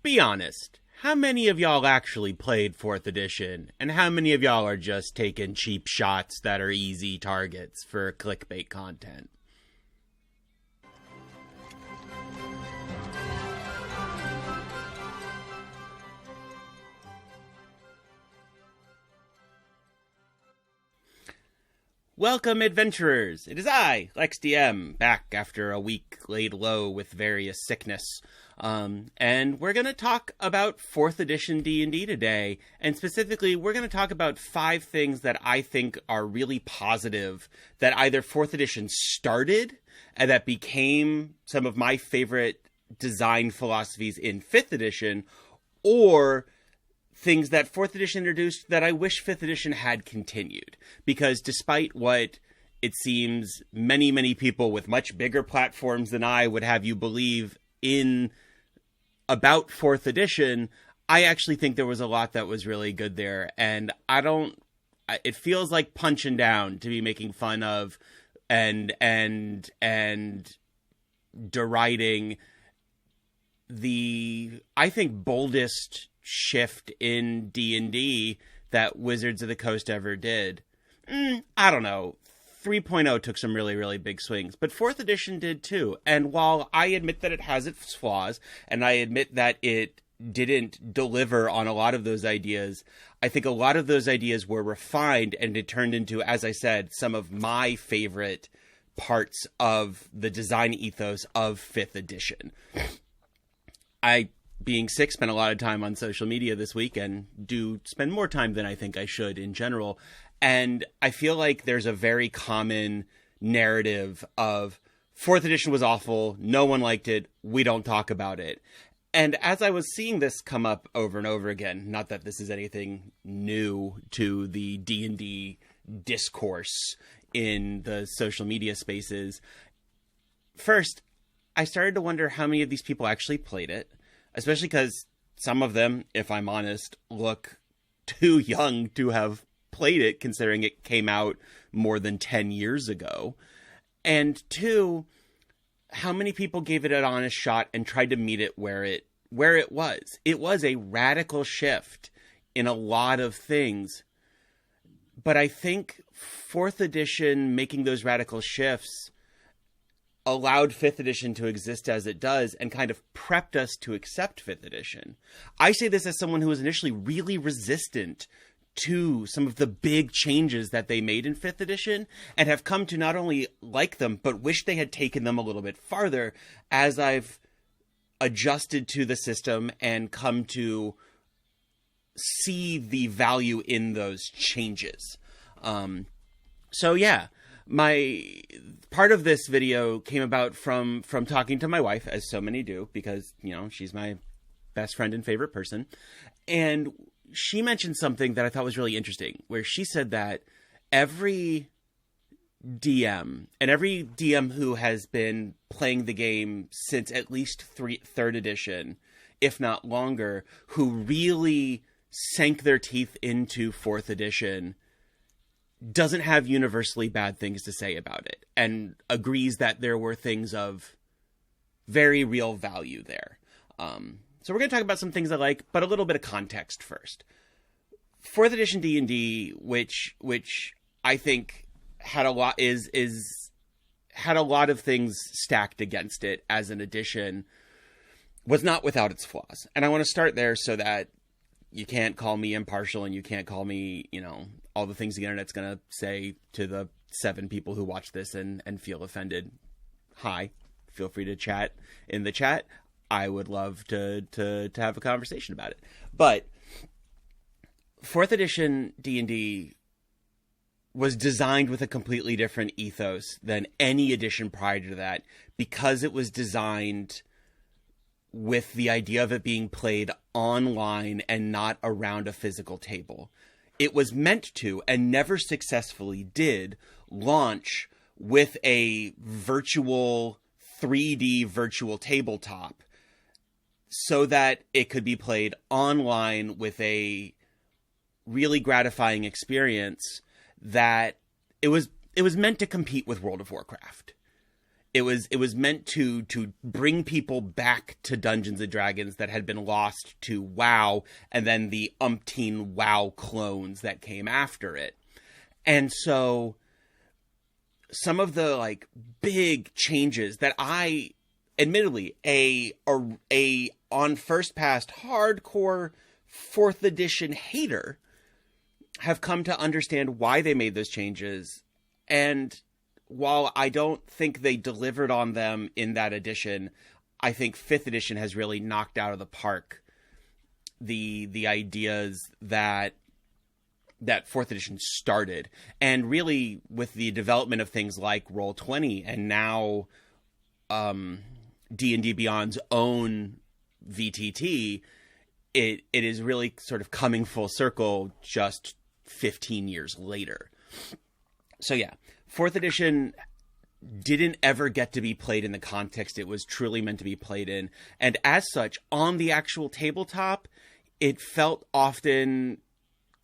Be honest. How many of y'all actually played 4th edition, and how many of y'all are just taking cheap shots that are easy targets for clickbait content? Welcome, adventurers! It is I, LexDM, back after a week laid low with various sickness. And we're going to talk about 4th edition D&D today, and specifically, we're going to talk about 5 things that I think are really positive that either 4th edition started and that became some of my favorite design philosophies in 5th edition, or things that 4th edition introduced that I wish 5th edition had continued. Because despite what it seems many, many people with much bigger platforms than I would have you believe in about 4th edition, I actually think there was a lot that was really good there. And it feels like punching down to be making fun of and deriding the, I think, boldest shift in D&D that Wizards of the Coast ever did. I don't know. 3.0 took some really, really big swings, but 4th edition did too. And while I admit that it has its flaws, and I admit that it didn't deliver on a lot of those ideas, I think a lot of those ideas were refined and it turned into, as I said, some of my favorite parts of the design ethos of 5th edition. Being sick, spent a lot of time on social media this week and do spend more time than I think I should in general. And I feel like there's a very common narrative of 4th edition was awful, no one liked it, we don't talk about it. And as I was seeing this come up over and over again, not that this is anything new to the D&D discourse in the social media spaces, first, I started to wonder how many of these people actually played it. Especially because some of them, if I'm honest, look too young to have played it, considering it came out more than 10 years ago. And 2, how many people gave it an honest shot and tried to meet it where it was. It was a radical shift in a lot of things. But I think 4th edition making those radical shifts allowed 5th edition to exist as it does and kind of prepped us to accept 5th edition. I say this as someone who was initially really resistant to some of the big changes that they made in 5th edition and have come to not only like them, but wish they had taken them a little bit farther as I've adjusted to the system and come to see the value in those changes. So yeah. My part of this video came about from talking to my wife, as so many do, because, you know, she's my best friend and favorite person. And she mentioned something that I thought was really interesting, where she said that every DM, and every DM who has been playing the game since at least 3rd edition, if not longer, who really sank their teeth into 4th edition, doesn't have universally bad things to say about it and agrees that there were things of very real value there. So we're going to talk about some things I like, but a little bit of context first. 4th edition D&D, which I think had a lot had a lot of things stacked against it as an edition, was not without its flaws. And I want to start there so that you can't call me impartial and you can't call me, you know, all the things the internet's going to say to the 7 people who watch this and feel offended. Hi, feel free to chat in the chat. I would love to have a conversation about it. But 4th edition D&D was designed with a completely different ethos than any edition prior to that, because it was designed with the idea of it being played online and not around a physical table. It was meant to, and never successfully did, launch with a virtual 3D virtual tabletop so that it could be played online with a really gratifying experience that it was meant to compete with World of Warcraft. it was meant to bring people back to Dungeons and Dragons that had been lost to WoW, and then the umpteen WoW clones that came after it. And so some of the like big changes that I admittedly a on first pass hardcore 4th edition hater have come to understand why they made those changes. And while I don't think they delivered on them in that edition, I think 5th edition has really knocked out of the park the ideas that 4th edition started. And really with the development of things like Roll20 and now D&D Beyond's own VTT, it is really sort of coming full circle just 15 years later. So yeah, 4th edition didn't ever get to be played in the context it was truly meant to be played in. And as such, on the actual tabletop, it felt often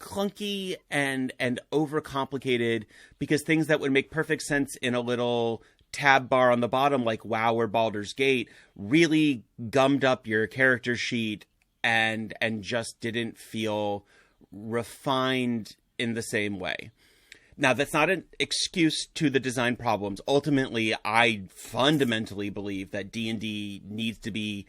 clunky and overcomplicated, because things that would make perfect sense in a little tab bar on the bottom like WoW or Baldur's Gate really gummed up your character sheet and just didn't feel refined in the same way. Now, that's not an excuse to the design problems. Ultimately, I fundamentally believe that D&D needs to be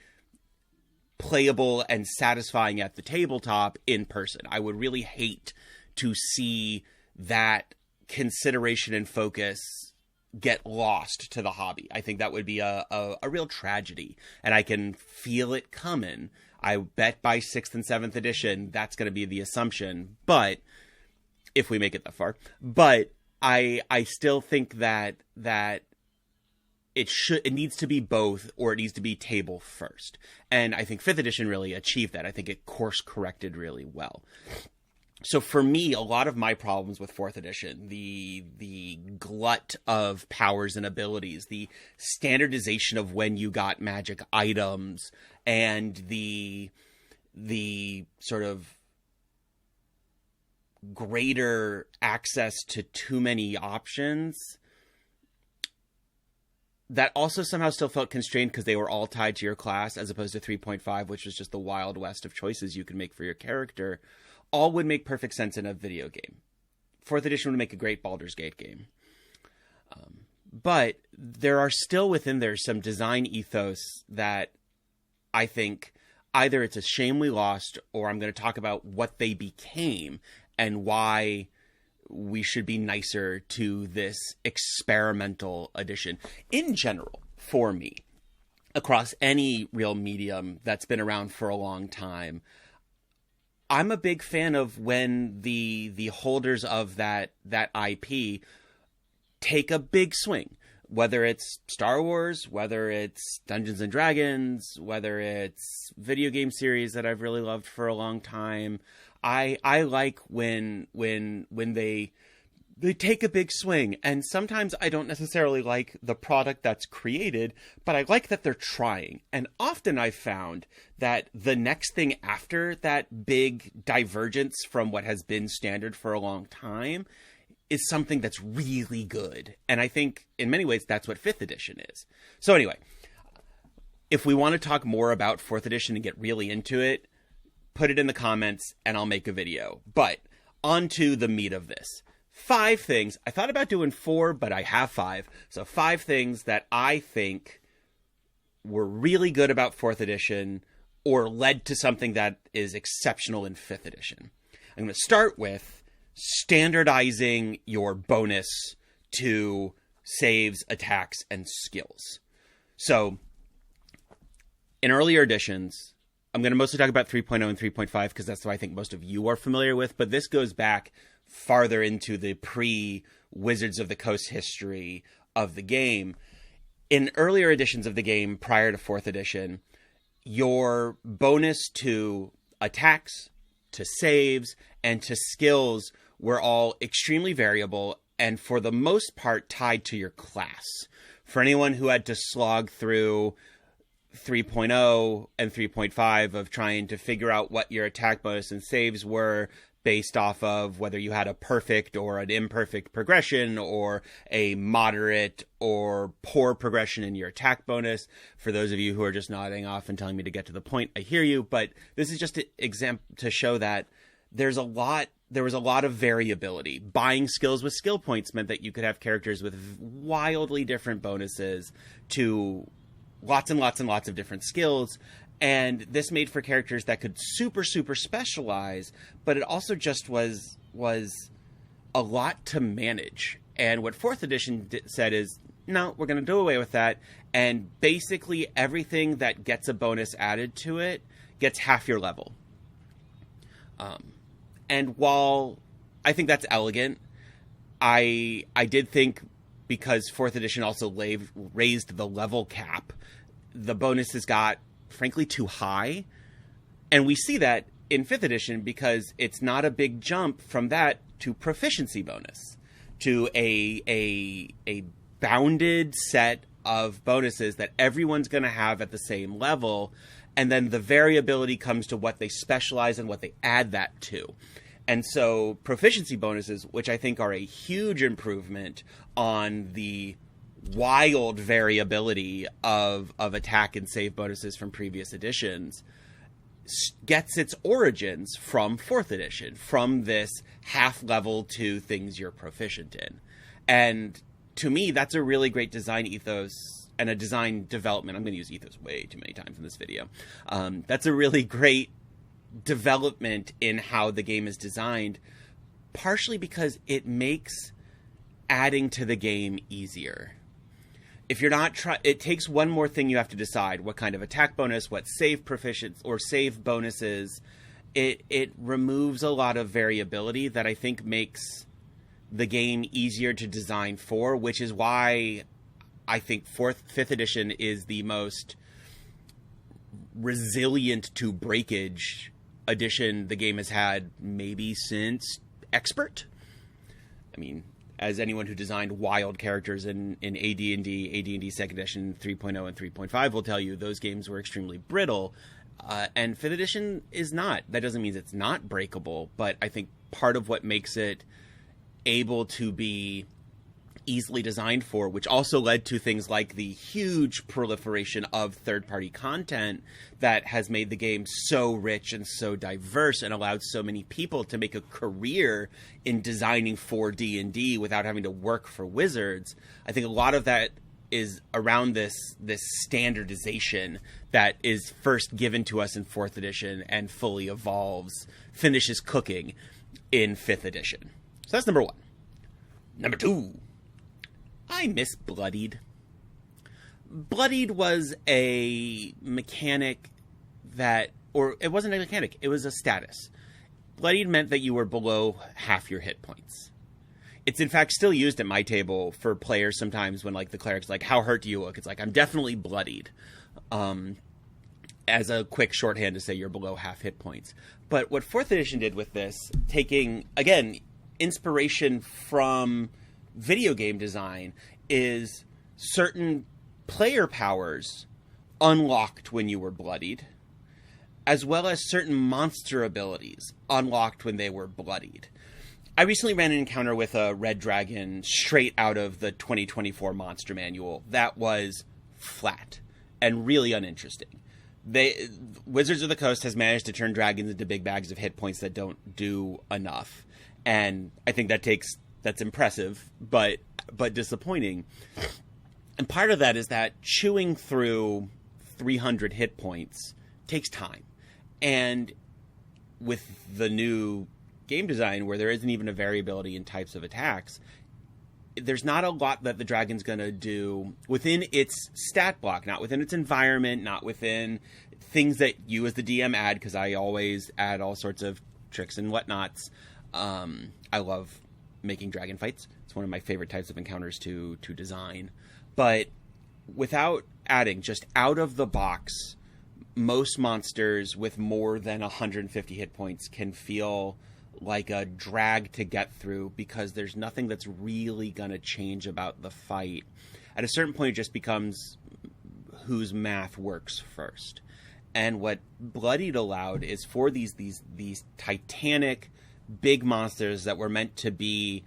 playable and satisfying at the tabletop in person. I would really hate to see that consideration and focus get lost to the hobby. I think that would be a real tragedy, and I can feel it coming. I bet by 6th and 7th edition, that's going to be the assumption. But if we make it that far, but I still think that it needs to be both, or it needs to be table first. And I think 5th edition really achieved that. I think it course corrected really well. So for me, a lot of my problems with 4th edition, the glut of powers and abilities, the standardization of when you got magic items, and the sort of greater access to too many options, that also somehow still felt constrained because they were all tied to your class, as opposed to 3.5, which was just the wild west of choices you could make for your character, all would make perfect sense in a video game. 4th edition would make a great Baldur's Gate game. But there are still within there some design ethos that I think either it's a shame we lost, or I'm going to talk about what they became and why we should be nicer to this experimental edition. In general, for me, across any real medium that's been around for a long time, I'm a big fan of when the holders of that IP take a big swing, whether it's Star Wars, whether it's Dungeons and Dragons, whether it's video game series that I've really loved for a long time. I like when they take a big swing, and sometimes I don't necessarily like the product that's created, but I like that they're trying. And often I've found that the next thing after that big divergence from what has been standard for a long time is something that's really good. And I think in many ways that's what 5th edition is. So anyway, if we want to talk more about 4th edition and get really into it, put it in the comments and I'll make a video. But on to the meat of this. 5 things. I thought about doing 4, but I have 5. So 5 things that I think were really good about 4th edition or led to something that is exceptional in 5th edition. I'm going to start with standardizing your bonus to saves, attacks, and skills. So in earlier editions, I'm going to mostly talk about 3.0 and 3.5 because that's what I think most of you are familiar with, but this goes back farther into the pre-Wizards of the Coast history of the game. In earlier editions of the game, prior to 4th edition, your bonus to attacks, to saves, and to skills were all extremely variable and for the most part tied to your class. For anyone who had to slog through 3.0 and 3.5 of trying to figure out what your attack bonus and saves were based off of whether you had a perfect or an imperfect progression or a moderate or poor progression in your attack bonus. For those of you who are just nodding off and telling me to get to the point, I hear you, but this is just an example to show that there was a lot of variability. Buying skills with skill points meant that you could have characters with wildly different bonuses to lots and lots and lots of different skills. And this made for characters that could super, super specialize, but it also just was a lot to manage. And what 4th edition said is, no, we're going to do away with that. And basically everything that gets a bonus added to it gets half your level. And while I think that's elegant, I did think, because 4th edition also raised the level cap, the bonuses got, frankly, too high. And we see that in 5th edition because it's not a big jump from that to proficiency bonus, to a bounded set of bonuses that everyone's going to have at the same level. And then the variability comes to what they specialize and what they add that to. And so proficiency bonuses, which I think are a huge improvement on the wild variability of attack and save bonuses from previous editions, gets its origins from 4th edition, from this half level to things you're proficient in. And to me, that's a really great design ethos and a design development. I'm going to use ethos way too many times in this video. That's a really great development in how the game is designed, partially because it makes adding to the game easier. If you're not it takes one more thing you have to decide: what kind of attack bonus, what save proficiency or save bonuses. It removes a lot of variability that I think makes the game easier to design for, which is why I think 5th edition is the most resilient to breakage edition the game has had maybe since Expert. I mean, as anyone who designed wild characters in AD&D 2nd edition 3.0 and 3.5 will tell you, those games were extremely brittle. And 5th edition is not. That doesn't mean it's not breakable, but I think part of what makes it able to be easily designed for, which also led to things like the huge proliferation of third-party content that has made the game so rich and so diverse and allowed so many people to make a career in designing for D&D without having to work for Wizards. I think a lot of that is around this standardization that is first given to us in 4th edition and fully evolves, finishes cooking in 5th edition. So that's number 1. Number 2. I miss Bloodied. Bloodied was a mechanic that, or it wasn't a mechanic, it was a status. Bloodied meant that you were below half your hit points. It's in fact still used at my table for players sometimes when like the cleric's like, how hurt do you look? It's like, I'm definitely bloodied. As a quick shorthand to say you're below half hit points. But what 4th edition did with this, taking, again, inspiration from video game design, is certain player powers unlocked when you were bloodied, as well as certain monster abilities unlocked when they were bloodied. I recently ran an encounter with a red dragon straight out of the 2024 monster manual that was flat and really uninteresting. Wizards of the Coast has managed to turn dragons into big bags of hit points that don't do enough. And I think that's impressive, but disappointing. And part of that is that chewing through 300 hit points takes time. And with the new game design, where there isn't even a variability in types of attacks, there's not a lot that the dragon's going to do within its stat block, not within its environment, not within things that you as the DM add, because I always add all sorts of tricks and whatnots. I love making dragon fights. It's one of my favorite types of encounters to design. But without adding, just out of the box, most monsters with more than 150 hit points can feel like a drag to get through because there's nothing that's really going to change about the fight. At a certain point, it just becomes whose math works first. And what Bloodied allowed is for these titanic big monsters that were meant to be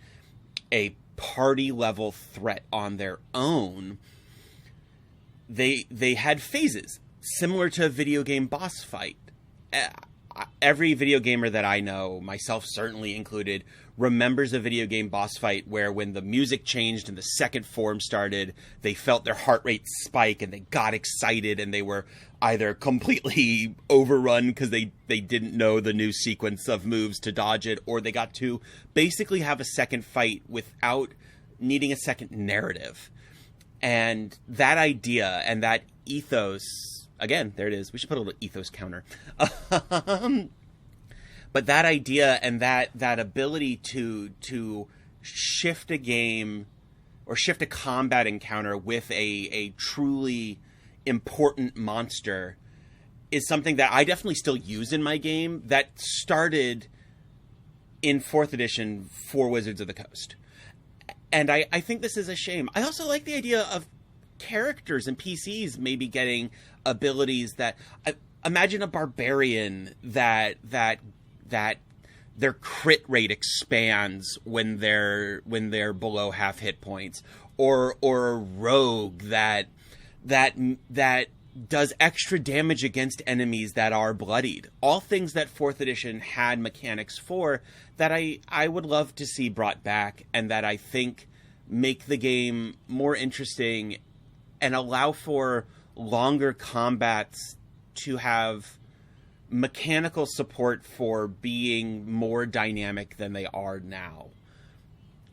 a party level threat on their own, they had phases similar to a video game boss fight. Every video gamer that I know, myself certainly included, remembers a video game boss fight where when the music changed and the second form started, they felt their heart rate spike and they got excited and they were either completely overrun because they didn't know the new sequence of moves to dodge it, or they got to basically have a second fight without needing a second narrative. And that idea and that ethos, again, there it is. We should put a little ethos counter. But that idea and that ability to shift a game or shift a combat encounter with a truly important monster is something that I definitely still use in my game that started in 4th edition for Wizards of the Coast. And I think this is a shame. I also like the idea of characters and PCs maybe getting abilities that... imagine a barbarian that their crit rate expands when they're below half hit points, or a rogue that does extra damage against enemies that are bloodied. All things that 4th edition had mechanics for that I would love to see brought back, and that I think make the game more interesting and allow for longer combats to have mechanical support for being more dynamic than they are now.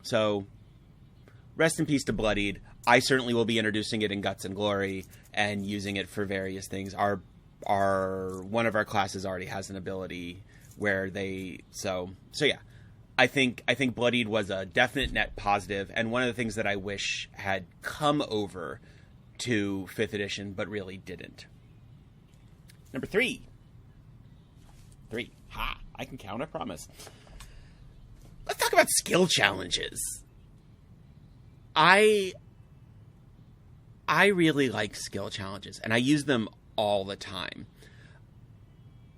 So, rest in peace to Bloodied. I certainly will be introducing it in Guts and Glory and using it for various things. Our one of our classes already has an ability where they so yeah. I think Bloodied was a definite net positive, and one of the things that I wish had come over to 5th edition but really didn't. Number 3. Ha! I can count, I promise. Let's talk about skill challenges. I really like skill challenges, and I use them all the time.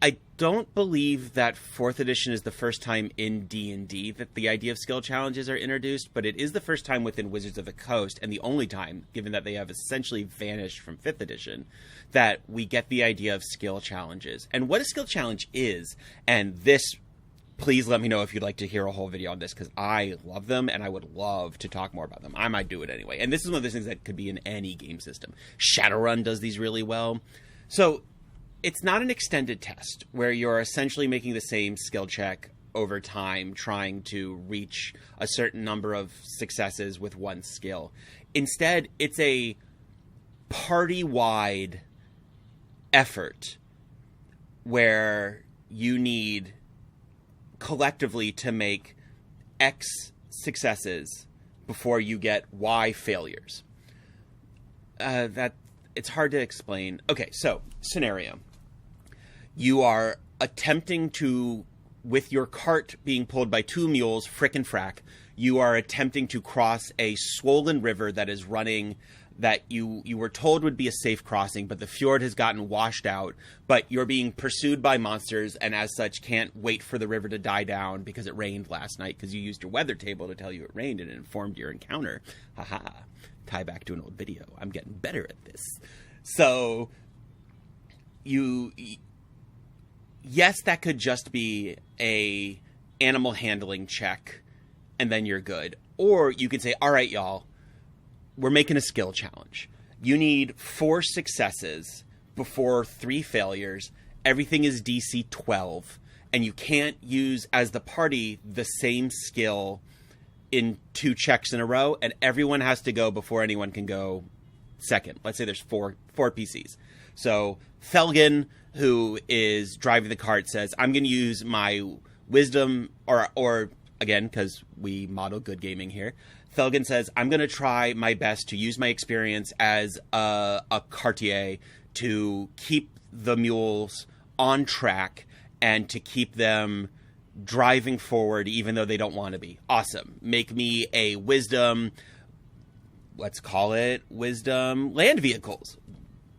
I don't believe that 4th edition is the first time in D&D that the idea of skill challenges are introduced, but it is the first time within Wizards of the Coast, and the only time, given that they have essentially vanished from 5th edition, that we get the idea of skill challenges. And what a skill challenge is, and this, please let me know if you'd like to hear a whole video on this, because I love them, and I would love to talk more about them. I might do it anyway. And this is one of those things that could be in any game system. Shadowrun does these really well. So, it's not an extended test where you're essentially making the same skill check over time, trying to reach a certain number of successes with one skill. Instead, it's a party-wide effort where you need collectively to make X successes before you get Y failures. That it's hard to explain. Okay, so scenario. You are attempting to, with your cart being pulled by 2 mules, frick and frack, you are attempting to cross a swollen river that is running, that you were told would be a safe crossing, but the fjord has gotten washed out, but you're being pursued by monsters, and as such can't wait for the river to die down because it rained last night, because you used your weather table to tell you it rained and it informed your encounter. Haha. Tie back to an old video. I'm getting better at this. So, yes, that could just be a animal handling check, and then you're good. Or you could say, all right, y'all, we're making a skill challenge. You need 4 successes before 3 failures. Everything is DC 12, and you can't use, as the party, the same skill in 2 checks in a row, and everyone has to go before anyone can go second. Let's say there's four PCs. So Felgen, who is driving the cart, says, I'm going to use my wisdom, or again, because we model good gaming here, Felgen says, I'm going to try my best to use my experience as a cartier to keep the mules on track and to keep them driving forward even though they don't want to be. Awesome. Make me a wisdom, let's call it wisdom land vehicles.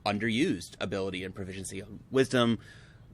Underused ability and proficiency. Wisdom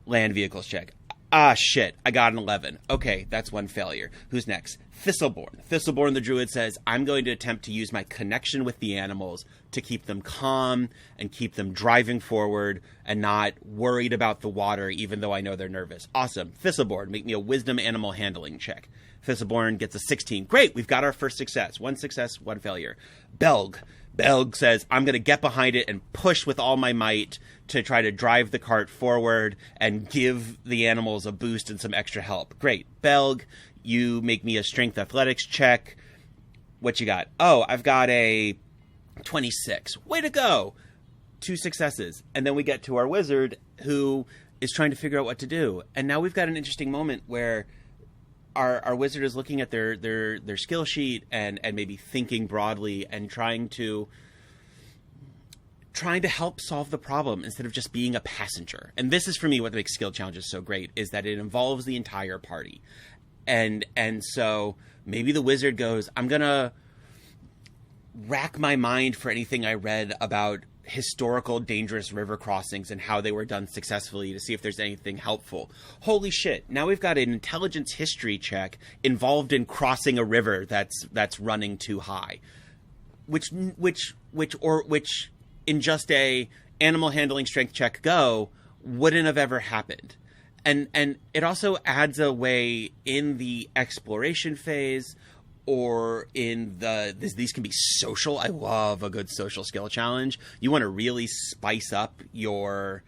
land vehicles check. Ah, shit, I got an 11. Okay, that's one failure. Who's next? Thistleborn. Thistleborn the druid says, I'm going to attempt to use my connection with the animals to keep them calm and keep them driving forward and not worried about the water, even though I know they're nervous. Awesome. Thistleborn, make me a wisdom animal handling check. Thistleborn gets a 16. Great, we've got our first success. One success, one failure. Belg. Belg says, I'm going to get behind it and push with all my might to try to drive the cart forward and give the animals a boost and some extra help. Great. Belg, you make me a strength athletics check. What you got? Oh, I've got a 26. Way to go. 2 successes. And then we get to our wizard who is trying to figure out what to do. And now we've got an interesting moment where our wizard is looking at their skill sheet and maybe thinking broadly and trying to help solve the problem instead of just being a passenger. And this is, for me, what makes skill challenges so great, is that it involves the entire party. And so maybe the wizard goes, I'm going to rack my mind for anything I read about historical dangerous river crossings and how they were done successfully to see if there's anything helpful. Holy shit. Now we've got an intelligence history check involved in crossing a river that's running too high. Which in just a animal handling strength check go wouldn't have ever happened. And it also adds a way in the exploration phase or in these can be social. I love a good social skill challenge. You want to really spice up your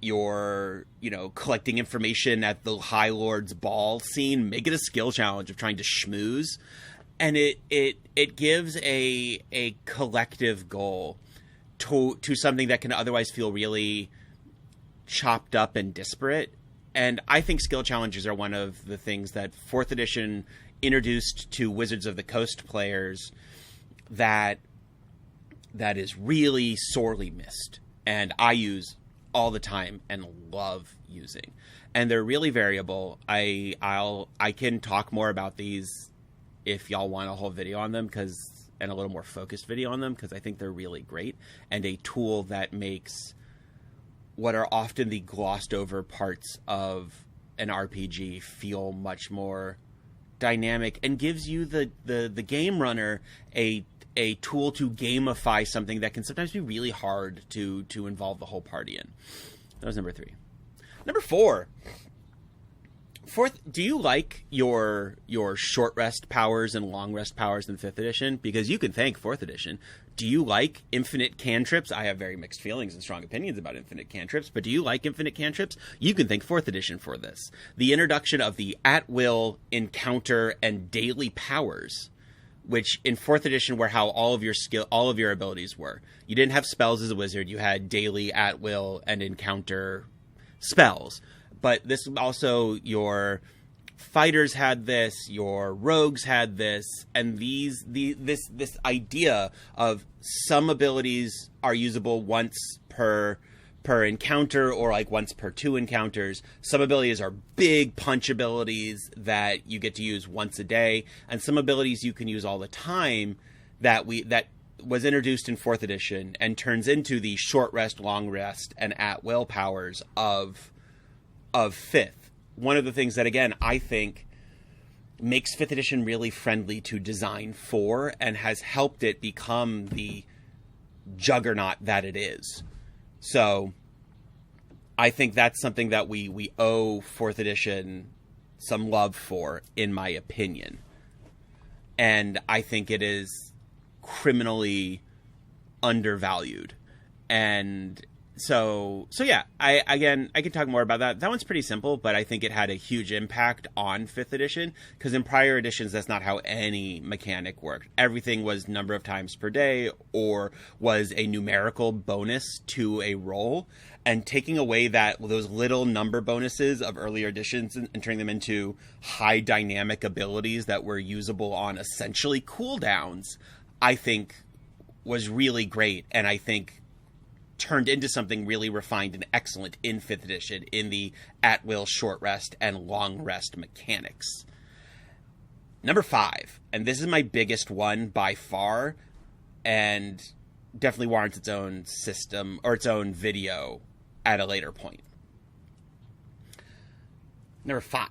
collecting information at the High Lord's ball scene. Make it a skill challenge of trying to schmooze. And it gives a collective goal to something that can otherwise feel really chopped up and disparate. And I think skill challenges are one of the things that 4th edition introduced to Wizards of the Coast players that is really sorely missed, and I use all the time and love using. And they're really variable. I can talk more about these if y'all want a whole video on them, and a little more focused video on them, because I think they're really great and a tool that makes what are often the glossed over parts of an RPG feel much more dynamic and gives you the game runner a tool to gamify something that can sometimes be really hard to involve the whole party in. That was number 3. Number 4. 4th, do you like your short rest powers and long rest powers in 5th edition? Because you can thank 4th edition. Do you like infinite cantrips? I have very mixed feelings and strong opinions about infinite cantrips, but do you like infinite cantrips? You can thank 4th edition for this. The introduction of the at-will, encounter, and daily powers, which in 4th edition were how all of your abilities were. You didn't have spells as a wizard. You had daily, at-will, and encounter spells. But this also, your fighters had this, your rogues had this, and this idea of some abilities are usable once per encounter, or like once per 2 encounters. Some abilities are big punch abilities that you get to use once a day, and some abilities you can use all the time that was introduced in 4th edition and turns into the short rest, long rest, and at will powers of 5th. One of the things that, again, I think makes 5th edition really friendly to design for and has helped it become the juggernaut that it is. So I think that's something that we owe 4th edition some love for, in my opinion. And I think it is criminally undervalued. And So yeah, I can talk more about that. That one's pretty simple, but I think it had a huge impact on 5th edition, because in prior editions, that's not how any mechanic worked. Everything was number of times per day or was a numerical bonus to a roll, and taking away those little number bonuses of earlier editions and turning them into high dynamic abilities that were usable on essentially cooldowns, I think was really great, and I think turned into something really refined and excellent in 5th edition in the at-will short rest and long rest mechanics. Number 5, and this is my biggest one by far, and definitely warrants its own system or its own video at a later point. Number 5.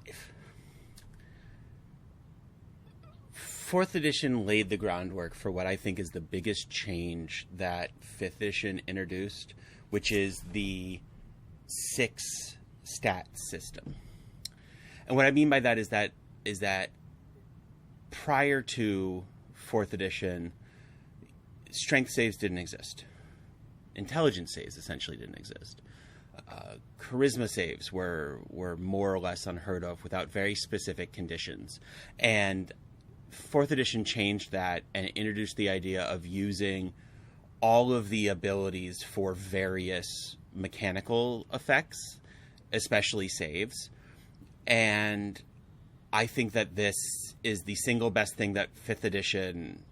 4th edition laid the groundwork for what I think is the biggest change that 5th edition introduced, which is the 6 stat system. And what I mean by that is that prior to 4th edition, strength saves didn't exist. Intelligence saves essentially didn't exist. Charisma saves were more or less unheard of without very specific conditions. And 4th edition changed that and introduced the idea of using all of the abilities for various mechanical effects, especially saves. And I think that this is the single best thing that 5th edition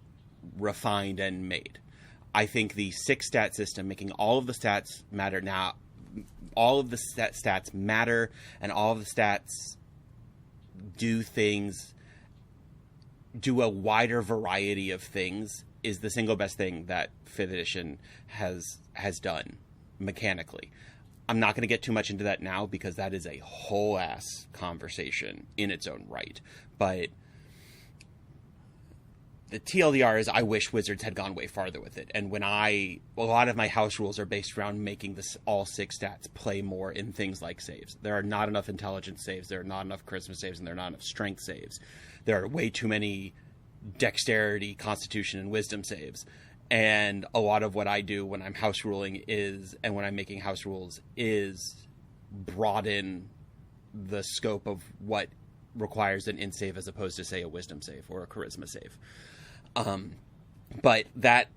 refined and made. I think the 6 stat system, making all of the stats matter now, all of the stats matter, and all of the stats do a wider variety of things, is the single best thing that 5th edition has done mechanically. I'm not going to get too much into that now because that is a whole ass conversation in its own right. But the TLDR is I wish Wizards had gone way farther with it. And a lot of my house rules are based around making all 6 stats play more in things like saves. There are not enough intelligence saves, there are not enough charisma saves, and there are not enough strength saves. There are way too many dexterity, constitution, and wisdom saves. And a lot of what I do when I'm house ruling and when I'm making house rules is broaden the scope of what requires an int save as opposed to, say, a wisdom save or a charisma save. But that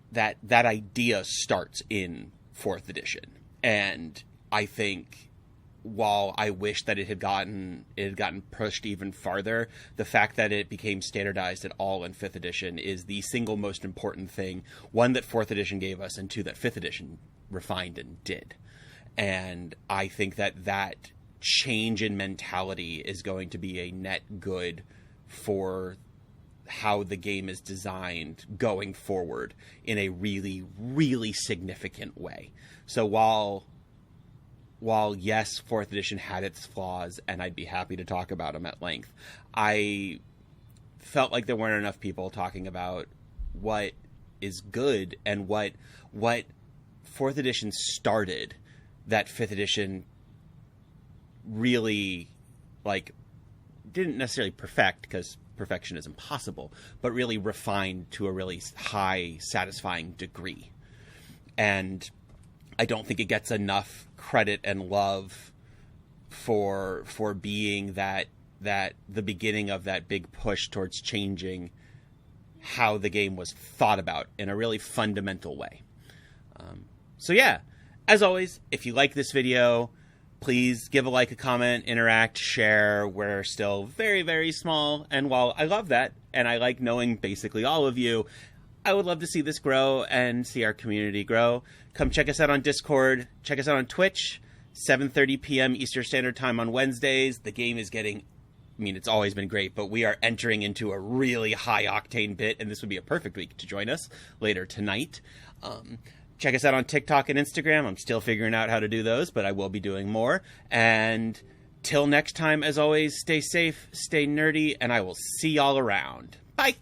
idea starts in 4th edition. And I think while I wish that it had gotten pushed even farther, the fact that it became standardized at all in 5th edition is the single most important thing. 1, that 4th edition gave us, and 2, that 5th edition refined and did. And I think that change in mentality is going to be a net good for how the game is designed going forward in a really, really significant way. So while yes, 4th edition had its flaws, and I'd be happy to talk about them at length, I felt like there weren't enough people talking about what is good and what 4th edition started that 5th edition really, didn't necessarily perfect, because perfection is impossible, but really refined to a really high, satisfying degree. And I don't think it gets enough credit and love for being that the beginning of that big push towards changing how the game was thought about in a really fundamental way. So yeah, as always, if you like this video, please give a like, a comment, interact, share. We're still very, very small, and while I love that, and I like knowing basically all of you, I would love to see this grow and see our community grow. Come check us out on Discord. Check us out on Twitch, 7:30 p.m. Eastern Standard Time on Wednesdays. The game is getting, it's always been great, but we are entering into a really high-octane bit, and this would be a perfect week to join us later tonight. Check us out on TikTok and Instagram. I'm still figuring out how to do those, but I will be doing more. And till next time, as always, stay safe, stay nerdy, and I will see y'all around. Bye!